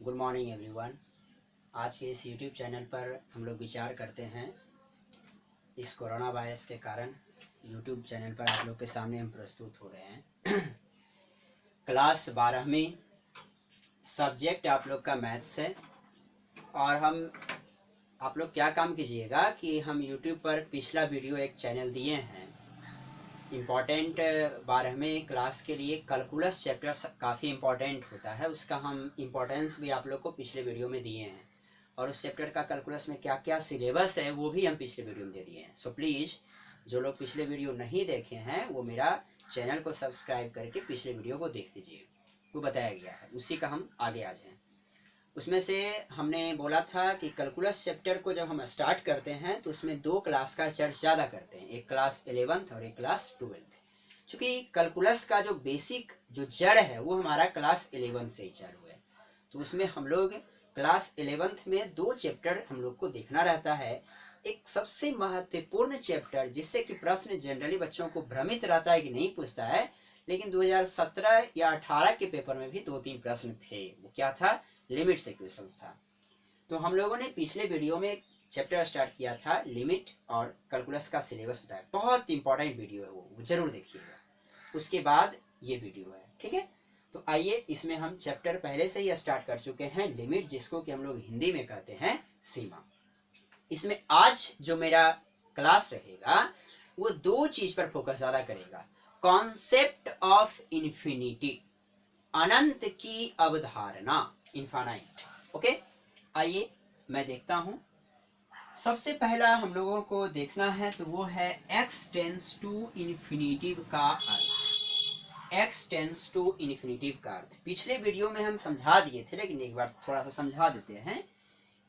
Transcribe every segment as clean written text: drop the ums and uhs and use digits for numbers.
Good morning everyone. आज के इस यूट्यूब चैनल पर हम लोग विचार करते हैं इस कोरोना वायरस के कारण यूट्यूब चैनल पर आप लोग के सामने हम प्रस्तुत हो रहे हैं। क्लास 12वीं सब्जेक्ट आप लोग का मैथ्स है और हम आप लोग क्या काम कीजिएगा कि हम यूट्यूब पर पिछला वीडियो एक चैनल दिए हैं इम्पॉर्टेंट 12वीं क्लास के लिए। कैलकुलस चैप्टर काफ़ी इम्पॉर्टेंट होता है, उसका हम इम्पोर्टेंस भी आप लोग को पिछले वीडियो में दिए हैं और उस चैप्टर का कैलकुलस में क्या क्या सिलेबस है वो भी हम पिछले वीडियो में दे दिए हैं। सो प्लीज़ जो लोग पिछले वीडियो नहीं देखे हैं वो मेरा चैनल को सब्सक्राइब करके पिछले वीडियो को देख लीजिए, वो बताया गया है, उसी का हम आगे आ जाएँ। उसमें से हमने बोला था कि कैलकुलस चैप्टर को जब हम स्टार्ट करते हैं तो उसमें 2 क्लास का चर्च ज़्यादा करते हैं, एक क्लास 11th और एक क्लास 12th। चूँकि कैलकुलस का जो बेसिक जो जड़ है वो हमारा क्लास 11th से ही चालू है, तो उसमें हम लोग क्लास 11th में 2 चैप्टर हम लोग को देखना रहता है। एक सबसे महत्वपूर्ण चैप्टर जिससे कि प्रश्न जनरली बच्चों को भ्रमित रहता है कि नहीं पूछता है, लेकिन 2017 या 18 के पेपर में भी 2-3 प्रश्न थे। वो क्या था? लिमिट से क्वेश्चंस था। तो हम लोगों ने पिछले वीडियो में एक चैप्टर स्टार्ट किया था लिमिट और कैलकुलस का सिलेबस बताया, बहुत इंपॉर्टेंट वीडियो है, वो जरूर देखिएगा। उसके बाद ये वीडियो है, ठीक है। तो आइए इसमें हम चैप्टर पहले से ही स्टार्ट कर चुके हैं, लिमिट, जिसको कि हम लोग हिंदी में कहते हैं सीमा। इसमें आज जो मेरा क्लास रहेगा वो 2 चीज पर फोकस ज्यादा करेगा। कॉन्सेप्ट ऑफ इन्फिनिटी, अनंत की अवधारणा, इनफाइनाइट। ओके, आइए मैं देखता हूं। सबसे पहला हम लोगों को देखना है तो वो है x टेंस टू इन्फिनिटिव का अर्थ। x टेंस टू इन्फिनिटिव का अर्थ पिछले वीडियो में हम समझा दिए थे, लेकिन एक बार थोड़ा सा समझा देते हैं।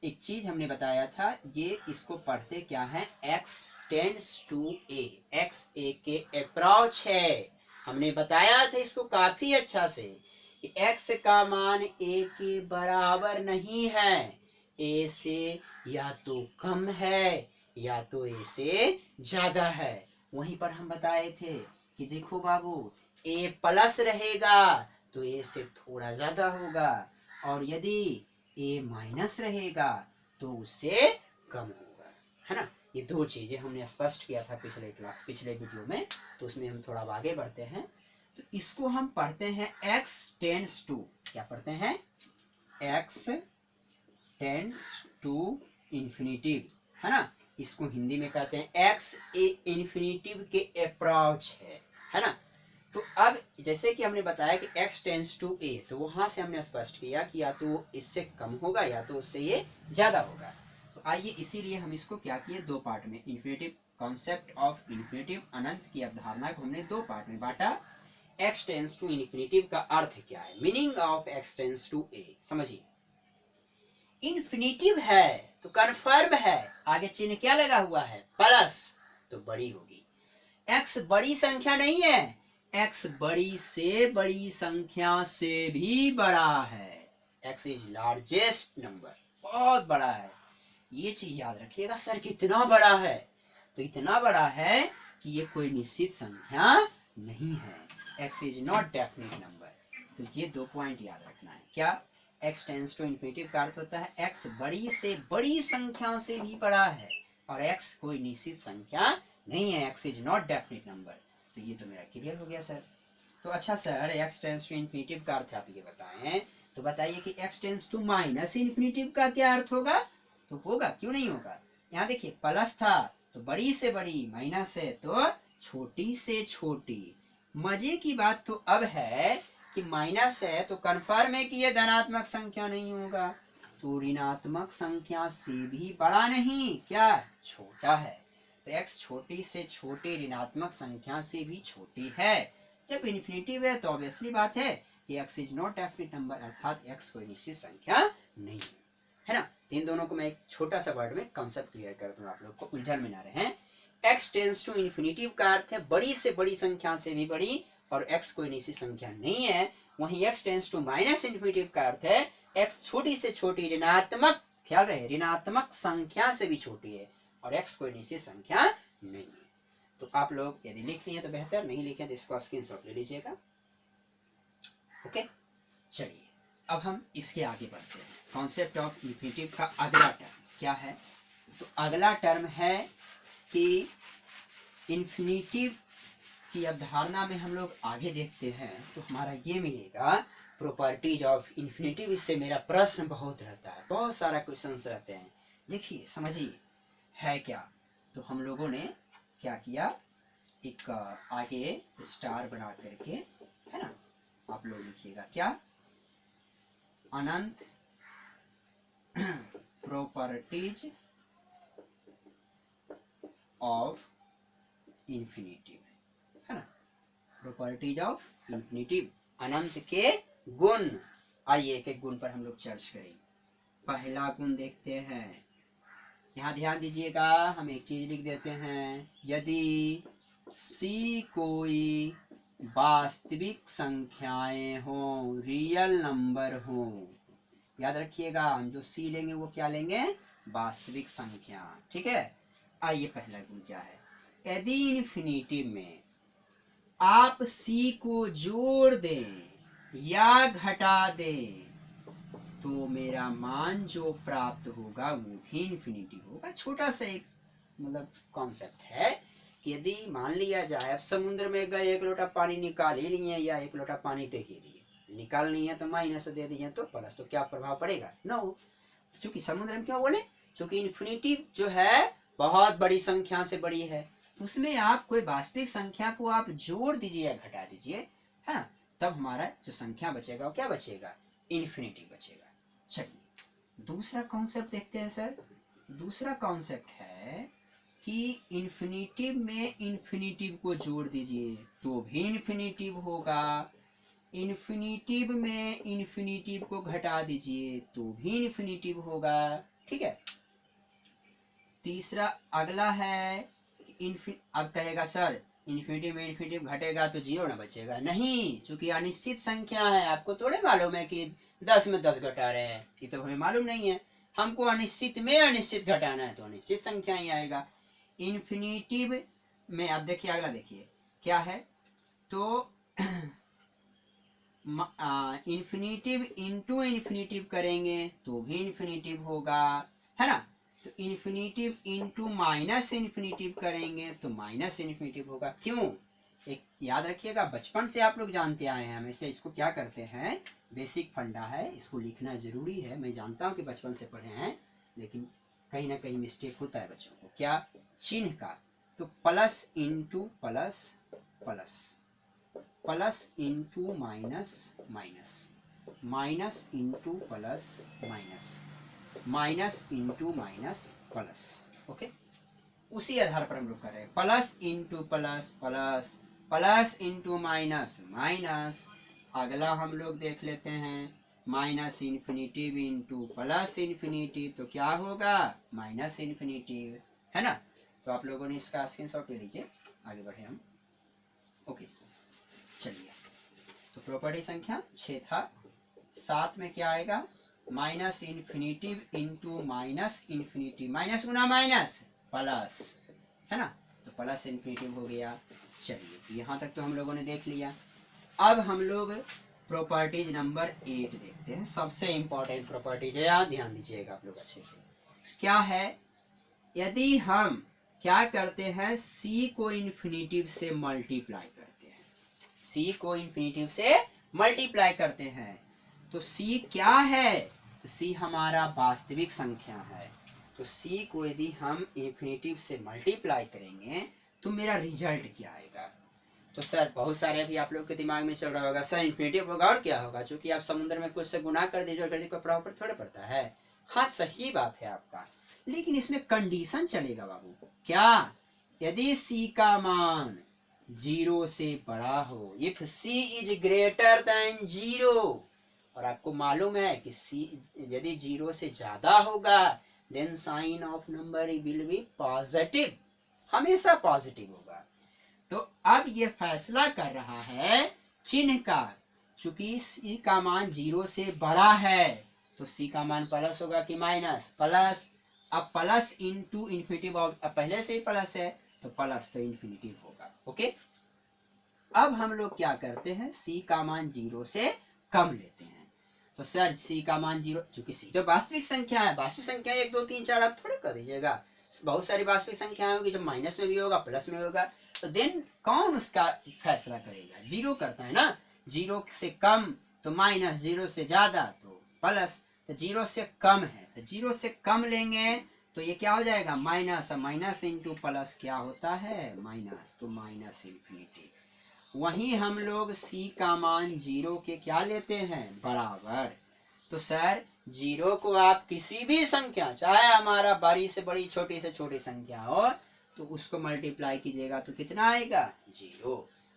एक चीज हमने बताया था, ये इसको पढ़ते क्या है, x tends to a, x a के अप्रोच है। हमने बताया था इसको काफी अच्छा से कि x का मान a के बराबर नहीं है, a से या तो कम है या तो a से ज्यादा है। वहीं पर हम बताए थे कि देखो बाबू, a प्लस रहेगा तो a से थोड़ा ज्यादा होगा और यदि a माइनस रहेगा तो उससे कम होगा, है ना। ये 2 चीजें हमने स्पष्ट किया था पिछले वीडियो में, तो उसमें हम थोड़ा आगे बढ़ते हैं। तो इसको हम पढ़ते हैं x टेंस टू, क्या पढ़ते हैं, x टेंस टू इन्फिनिटिव, है ना। इसको हिंदी में कहते हैं x ए इन्फिनिटिव के अप्रोच है ना। तो अब जैसे कि हमने बताया कि x टेंस टू a, तो वहां से हमने स्पष्ट किया कि या तो इससे कम होगा या तो उससे ये ज्यादा होगा। तो आइए इसीलिए हम इसको क्या किए, 2 पार्ट में, इन्फिनिटिव, कॉन्सेप्ट ऑफ इन्फिनिटिव, अनंत की अवधारणा को हमने 2 पार्ट में बांटा। x टेंस टू इन्फिनिटिव का अर्थ क्या है, meaning of x tends to a, समझिए। इन्फिनिटिव है तो कन्फर्म है, आगे चिन्ह क्या लगा हुआ है, प्लस, तो बड़ी होगी। x बड़ी संख्या नहीं है, x बड़ी से बड़ी संख्या से भी बड़ा है। x इज लार्जेस्ट नंबर, बहुत बड़ा है। ये चीज याद रखिएगा, सर कितना बड़ा है, तो इतना बड़ा है कि ये कोई निश्चित संख्या नहीं है। x is not definite number. तो ये 2 पॉइंट याद रखना है। क्या? x टेंस टू इन्फिनिटिव का अर्थ होता है x बड़ी से बड़ी संख्या से भी बड़ा है और x कोई निश्चित संख्या नहीं है, x is not definite number. तो ये तो मेरा क्लियर हो गया सर। तो अच्छा sir, x tends to infinitive का अर्थ आप ये बताएं, तो बताइए कि x tends to minus infinitive का क्या अर्थ होगा? तो होगा, क्यों नहीं होगा। यहाँ देखिए, प्लस था तो बड़ी से बड़ी, माइनस है तो छोटी से छोटी। मजे की बात तो अब है कि माइनस है तो कन्फर्म है कि यह धनात्मक संख्या नहीं होगा, तो ऋणात्मक संख्या से भी बड़ा नहीं, क्या, छोटा है। तो x छोटी से छोटी ऋणात्मक संख्या से भी छोटी है। जब इन्फिनिटिव है तो ऑब्वियसली बात है कि x is not definite number, अर्थात x कोई निश्चित संख्या नहीं है ना। तो इन दोनों को मैं एक छोटा सा वर्ड में कॉन्सेप्ट क्लियर कर दूं, आप लोग को उलझन में ना रहे। x टेंस टू इन्फिनिटिव का अर्थ है बड़ी से बड़ी संख्या से भी बड़ी और x कोई निश्चित संख्या नहीं है। वहीं x tends to minus infinitive का अर्थ है x छोटी से छोटी ऋणात्मक, ख्याल रहे, ऋणात्मक संख्या से भी छोटी है और x कोई निश्चित संख्या नहीं है। तो आप लोग यदि लिख लिए तो बेहतर, नहीं लिखे तो इसको स्क्रीनशॉट ले लीजिएगा। ओके, चलिए अब हम इसके आगे बढ़ते हैं। कॉन्सेप्ट ऑफ इन्फिनिटिव का अगला टर्म क्या है? तो अगला टर्म है कि इन्फिनिटिव की अवधारणा में हम लोग आगे देखते हैं तो हमारा ये मिलेगा प्रॉपर्टीज ऑफ इन्फिनिटिव। इससे मेरा प्रश्न बहुत रहता है, बहुत सारा क्वेश्चंस रहते हैं। देखिए समझिए है क्या। तो हम लोगों ने क्या किया, एक आगे स्टार बना करके, है ना, आप लोग लिखिएगा क्या, अनंत प्रॉपर्टीज ऑफ इन्फिनिटिव, है ना, प्रॉपर्टीज ऑफ इन्फिनिटिव, अनंत के गुण। आइए एक एक गुण पर हम लोग चर्च करें। पहला गुण देखते हैं, यहाँ ध्यान दीजिएगा, हम एक चीज लिख देते हैं, यदि सी कोई वास्तविक संख्याएं हो, रियल नंबर हो, याद रखिएगा हम जो सी लेंगे वो क्या लेंगे, वास्तविक संख्या, ठीक है। आइए पहला गुण क्या है, यदि इन्फिनिटिव में आप सी को जोड़ दें या घटा दें तो मेरा मान जो प्राप्त होगा वो भी इन्फिनिटिव होगा। छोटा सा एक मतलब कॉन्सेप्ट है कि यदि मान लिया जाए, अब समुद्र में गए, एक लोटा पानी निकाल ही लिए या एक लोटा पानी दे ही लिए, निकाल नहीं है तो माइनस दे दिए तो प्लस, तो क्या प्रभाव पड़ेगा? नो। चूंकि समुद्र में क्यों बोले, चूंकि इन्फिनिटिव जो है बहुत बड़ी संख्या से बड़ी है, तो उसमें आप कोई वास्तविक संख्या को आप जोड़ दीजिए या घटा दीजिए, हाँ, तब हमारा जो संख्या बचेगा वो क्या बचेगा, इन्फिनिटिव बचेगा। चलिए दूसरा कॉन्सेप्ट देखते हैं सर। दूसरा कॉन्सेप्ट है कि इन्फिनिटिव में इन्फिनिटिव को जोड़ दीजिए तो भी इन्फिनिटिव होगा, इन्फिनिटिव में इन्फिनिटिव को घटा दीजिए तो भी इन्फिनिटिव होगा, ठीक है। तीसरा अगला है, अब कहेगा सर इन्फिनिटिव में इन्फिनिटिव घटेगा तो जीरो ना बचेगा, नहीं, चूंकि अनिश्चित संख्या है, आपको थोड़े मालूम है कि 10 में 10 घटा रहे हैं, ये तो हमें मालूम नहीं है। हमको अनिश्चित में अनिश्चित घटाना है तो अनिश्चित संख्या ही आएगा। इन्फिनिटिव में अब देखिए अगला देखिए क्या है, तो इन्फिनिटिव इंटू इन्फिनिटिव करेंगे तो भी इन्फिनिटिव होगा, है ना। तो इन्फिनिटिव इंटू माइनस इन्फिनिटिव करेंगे तो माइनस इन्फिनिटिव होगा। क्यों? एक याद रखिएगा, बचपन से आप लोग जानते आए हैं हमेशा, इसको क्या करते हैं, बेसिक फंडा है, इसको लिखना जरूरी है। मैं जानता हूँ कि बचपन से पढ़े हैं, लेकिन कहीं ना कहीं मिस्टेक होता है बच्चों को। क्या? चिन्ह का। तो plus into plus plus, plus into minus minus, minus into plus minus, minus into minus plus, okay. उसी आधार पर हम लोग कर रहे हैं, plus into plus plus, plus into minus minus. अगला हम लोग देख लेते हैं, minus infinity into plus infinitive, तो क्या होगा, माइनस इन्फिनिटिव, है ना। तो आप लोगों ने इसका स्क्रीनशॉट ले लीजिए, आगे बढ़े हम, ओके। चलिए, तो प्रॉपर्टी संख्या 6 था। 7 में क्या आएगा, minus infinity into minus infinity, minus गुना माइनस प्लस, है ना, तो प्लस इन्फिनिटिव हो गया। चलिए यहाँ तक तो हम लोगों ने देख लिया। अब हम लोग प्रॉपर्टीज नंबर 8 देखते हैं, सबसे इंपॉर्टेंट प्रॉपर्टीज है, यहाँ ध्यान दीजिएगा आप लोग अच्छे से। क्या है, यदि हम क्या करते हैं, सी को इन्फिनिटिव से मल्टीप्लाई करते हैं, सी को इन्फिनिटिव से मल्टीप्लाई करते हैं, तो सी क्या है, सी हमारा वास्तविक संख्या है। तो सी को यदि हम इन्फिनिटिव से मल्टीप्लाई करेंगे तो मेरा रिजल्ट क्या आएगा। तो सर बहुत सारे अभी आप लोग के दिमाग में चल रहा होगा, सर इन्फिनिटिव होगा और क्या होगा, क्योंकि आप समुद्र में कुछ से गुना कर दीजिए, कर कोई प्रभाव पर थोड़े पड़ता है। हाँ सही बात है आपका, लेकिन इसमें कंडीशन चलेगा बाबू। क्या? यदि सी का मान 0 से बड़ा हो, if C is greater than 0, और आपको मालूम है कि सी यदि 0 से ज्यादा होगा then sign of number will be positive, हमेशा पॉजिटिव होगा। तो अब ये फैसला कर रहा है चिन्ह का, चूंकि सी का मान 0 से बड़ा है तो सी का मान प्लस होगा कि माइनस, प्लस। अब प्लस इंटू इन्फिनिटिव, अब पहले से ही प्लस है तो प्लस, तो इन्फिनिटिव होगा, ओके। अब हम लोग क्या करते हैं, सी का मान 0 से कम लेते हैं, तो सर सी का मान 0, चूंकि सी तो वास्तविक संख्या है, वास्तविक संख्या 1 2 3 4 आप थोड़े कर दीजिएगा, बहुत सारी वास्तविक संख्याएं होगी जो माइनस में भी होगा प्लस में होगा, तो देन कौन उसका फैसला करेगा? 0 करता है ना, 0 से कम तो माइनस, 0 से ज्यादा तो प्लस, तो 0 से कम है तो 0 से कम लेंगे तो ये क्या हो जाएगा? माइनस, माइनस इंटू प्लस क्या होता है? माइनस, तो माइनस इन्फिनिटी। वहीं हम लोग c का मान 0 के क्या लेते हैं? बराबर। तो सर 0 को आप किसी भी संख्या, चाहे हमारा बड़ी से बड़ी छोटी से छोटी संख्या हो, तो उसको मल्टीप्लाई कीजिएगा तो कितना आएगा? 0।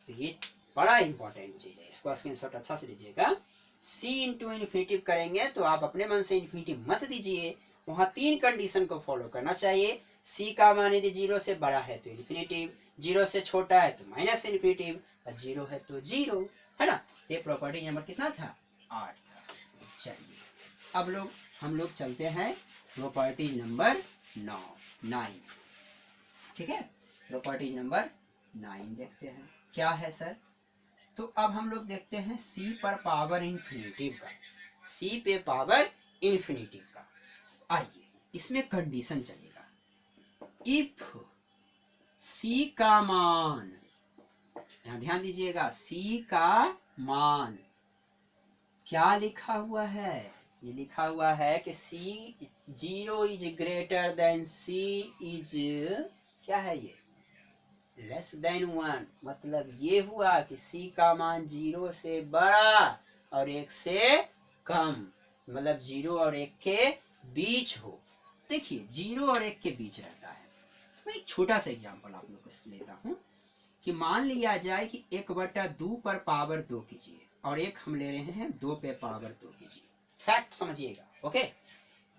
तो ये बड़ा इंपॉर्टेंट चीज है, इसको स्क्रीनशॉट अच्छा से लीजिएगा। c इंटू इन्फिनिटिव करेंगे तो आप अपने मन से इन्फिनिटिव मत दीजिए, वहां 3 कंडीशन को फॉलो करना चाहिए। c का मान यदि 0 से बड़ा है तो इन्फिनिटिव, 0 से छोटा है तो माइनस इन्फिनिटिव, और 0 है तो 0, है ना। ये प्रॉपर्टी नंबर कितना था? 8 था। चलिए अब हम लोग चलते हैं प्रॉपर्टी नंबर 9। ठीक है, प्रॉपर्टी नंबर 9 देखते हैं क्या है सर। तो अब हम लोग देखते हैं c पर पावर इन्फिनिटिव का, c पे पावर इन्फिनिटिव का। आइए इसमें कंडीशन चलेगा, इफ c का मान, यहाँ ध्यान दीजिएगा, c का मान क्या लिखा हुआ है? ये लिखा हुआ है कि c 0 is greater then c is, क्या है ये? Less than 1। मतलब ये हुआ कि c का मान 0 से बड़ा और 1 से कम, मतलब 0 और 1 के बीच हो। देखिए 0 और 1 के बीच रहता है। तो मैं एक छोटा सा एग्जांपल आप लोग को लेता हूँ कि मान लिया जाए कि 1/2 पर पावर 2 कीजिए और एक हम ले रहे हैं 2 पे पावर 2 कीजिए। फैक्ट समझिएगा, ओके।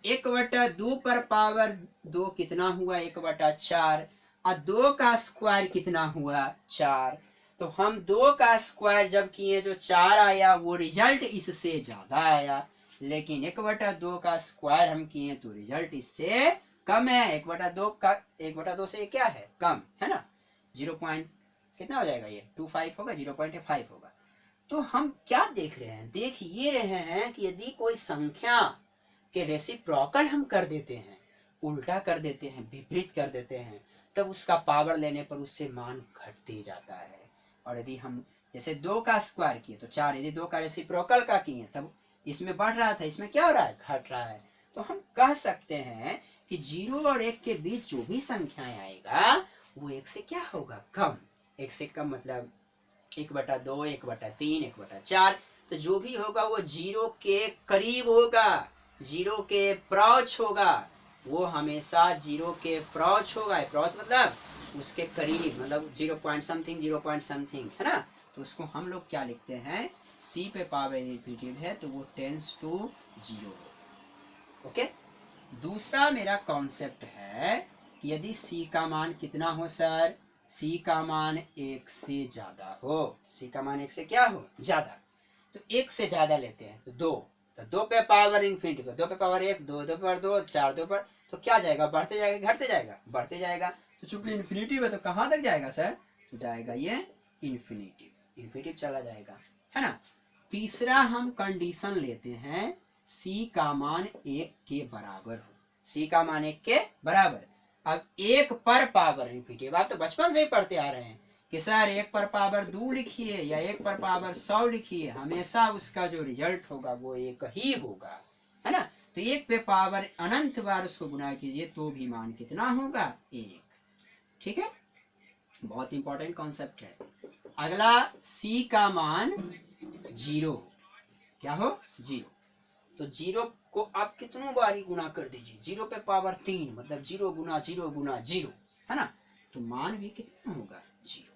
1/2 पर पावर 2 कितना हुआ? 1/4, और 2 का स्क्वायर कितना हुआ? 4। तो हम 2 का स्क्वायर जब किए जो 4 आया, वो रिजल्ट इससे ज्यादा आया, लेकिन 1/2 का स्क्वायर हम किए तो रिजल्ट इससे कम है। 1/2 से क्या है? कम, है ना। 0 कितना हो जाएगा? ये 25 होगा, 0.5 होगा। तो हम क्या देख रहे हैं? देख ये रहे हैं कि यदि कोई संख्या के रेसिप्रोकल हम कर देते हैं, उल्टा कर देते हैं, विपरीत कर देते हैं, तब उसका पावर लेने पर उससे मान घटते जाता है। और यदि हम जैसे 2 का स्क्वायर किए तो 4, यदि 2 का रेसिप्रोकल का किए तब इसमें बढ़ रहा था, इसमें क्या हो रहा है? घट रहा है। तो हम कह सकते हैं कि 0 और 1 के बीच जो भी संख्याएं आएगा वो 1 से क्या होगा? कम। 1 से कम मतलब 1/2, 1/3, 1/4, तो जो भी होगा वो 0 के करीब होगा, 0 के अप्रोच होगा, वो हमेशा 0 के अप्रोच होगा। अप्रोच मतलब उसके करीब, मतलब 0 पॉइंट समथिंग, 0 पॉइंट समथिंग, है ना। तो उसको हम लोग क्या लिखते हैं? c पे पावर इन्फिनिटिव है तो वो टेंस टू 0। ओके। दूसरा मेरा कॉन्सेप्ट है कि यदि c का मान कितना हो सर? c का मान 1 से ज्यादा हो। c का मान 1 से क्या हो? ज्यादा। तो 1 से ज्यादा लेते हैं तो 2, तो 2 पे पावर इन्फिनिटी, 2 पे पावर 1, 2 2 पर 2, 4 2 पर, तो क्या जाएगा? बढ़ते जाएगा, घटते जाएगा? बढ़ते जाएगा। तो चूंकि इन्फिनिटी है तो कहाँ तक जाएगा सर? तो जाएगा ये इन्फिनिटिव चला जाएगा, है ना। तीसरा हम कंडीशन लेते हैं c का मान 1 के बराबर हो। c का मान 1 के बराबर। अब 1 पर पावर इन्फिनिटिव आप तो बचपन से ही पढ़ते आ रहे हैं कि सर 1 पर पावर 2 लिखिए या 1 पर पावर 100 लिखिए, हमेशा उसका जो रिजल्ट होगा वो 1 ही होगा, है ना। तो 1 पे पावर अनंत बार उसको गुना कीजिए तो भी मान कितना होगा? 1। ठीक है, बहुत इंपॉर्टेंट कॉन्सेप्ट है। अगला c का मान 0, क्या हो? 0। तो 0 को आप कितनों बार ही गुना कर दीजिए, 0 पे पावर 3 मतलब 0 गुना 0 गुना 0, है ना। तो मान भी कितना होगा? 0।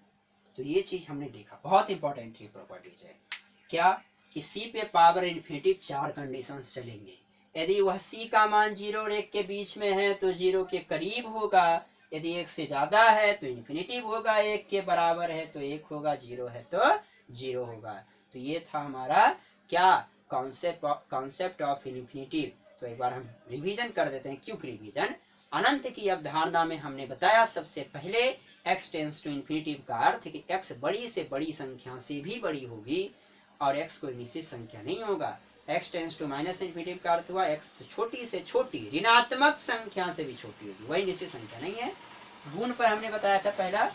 तो ये चीज हमने देखा, बहुत इंपॉर्टेंट प्रॉपर्टीज है क्या कि c पे पावर इन्फिनिटिव 4 कंडीशंस चलेंगे। यदि वह c का मान 0 और 1 के बीच में है तो 0 के करीब होगा, यदि 1 से ज्यादा है तो इन्फिनिटिव होगा, 1 के बराबर है तो 1 होगा, 0 है तो 0 होगा। तो ये था हमारा क्या? Concept of infinitive. तो एक बार हम रिवीजन कर देते हैं। क्यों रिवीजन? अनंत की अवधारणा में हमने बताया सबसे पहले x टेंस टू इन्फिनिटिव का अर्थ कि x बड़ी से बड़ी संख्या से भी बड़ी होगी और x कोई निश्चित संख्या नहीं होगा। x tends to minus infinity का अर्थ हुआ x छोटी से छोटी ऋणात्मक संख्या से भी छोटी होगी, वही निश्चित संख्या नहीं है। गुण पर हमने बताया था पहला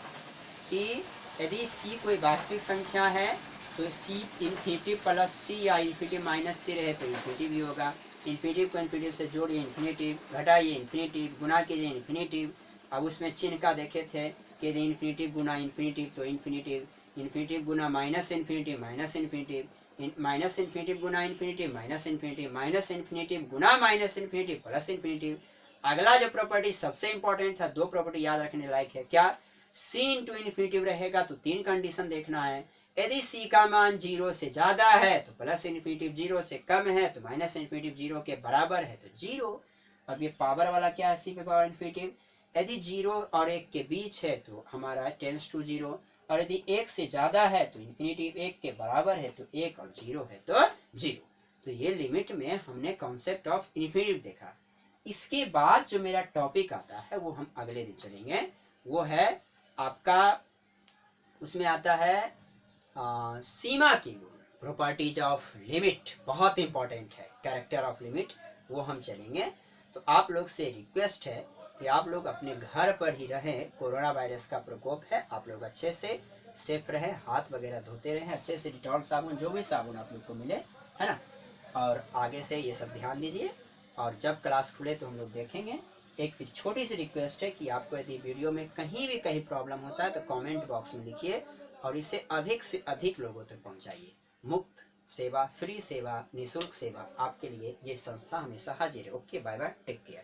कि यदि c कोई वास्तविक संख्या है तो c इन्फिनिटी प्लस c या इन्फिनिटी माइनस c रहे तो इन्फिनिटी भी होगा। इन्फिनिटिव को इन्फिनिटिव से जोड़िए इन्फिनिटिव, घटाइए इन्फिनिटिव, गुना कीजिए इन्फिनिटिव। अब उसमें चिन्ह का देखे थे कि यदि इन्फिनिटिव गुना इन्फिनिटिव तो इन्फिनिटिव, इन्फिनिटिव गुना minus infinity minus infinity, minus infinity गुना infinity minus infinity, minus infinity गुना माइनस इन्फिनिटिव प्लस इन्फिनिटिव। अगला जो प्रॉपर्टी सबसे इंपॉर्टेंट था, दो प्रॉपर्टी याद रखने लायक है, क्या? c इंटू इन्फिनिटिव रहेगा तो तीन कंडीशन देखना है। यदि c का मान 0 से ज्यादा है तो प्लस इन्फिनिटिव, 0 से कम है तो माइनस इन्फिनिटिव, 0 के बराबर है तो 0। अब ये पावर वाला क्या है, c पे पावर इन्फिनिटिव। यदि 0 और 1 के बीच है तो हमारा टेंस टू 0, और यदि 1 से ज्यादा है तो इन्फिनिटिव 1 के बराबर है तो 1 और 0 है तो 0। तो ये लिमिट में हमने कॉन्सेप्ट ऑफ इन्फिनिटिव देखा। इसके बाद जो मेरा टॉपिक आता है वो हम अगले दिन चलेंगे, वो है आपका, उसमें आता है सीमा के गुण, प्रॉपर्टीज ऑफ लिमिट, बहुत इंपॉर्टेंट है, कैरेक्टर ऑफ लिमिट, वो हम चलेंगे। तो आप लोग से रिक्वेस्ट है कि आप लोग अपने घर पर ही रहें, कोरोना वायरस का प्रकोप है, आप लोग अच्छे से सेफ रहें, हाथ वगैरह धोते रहें अच्छे से, डिटॉल साबुन, जो भी साबुन आप लोग को मिले, है ना। और आगे से ये सब ध्यान दीजिए, और जब क्लास खुले तो हम लोग देखेंगे। एक छोटी सी रिक्वेस्ट है कि आपको यदि वीडियो में कहीं भी कहीं प्रॉब्लम होता है तो कमेंट बॉक्स में लिखिए और इसे अधिक से अधिक लोगों तक पहुंचाइए। मुफ्त सेवा, फ्री सेवा, निःशुल्क सेवा आपके लिए ये संस्था हमेशा हाजिर है। Okay, bye bye, take care.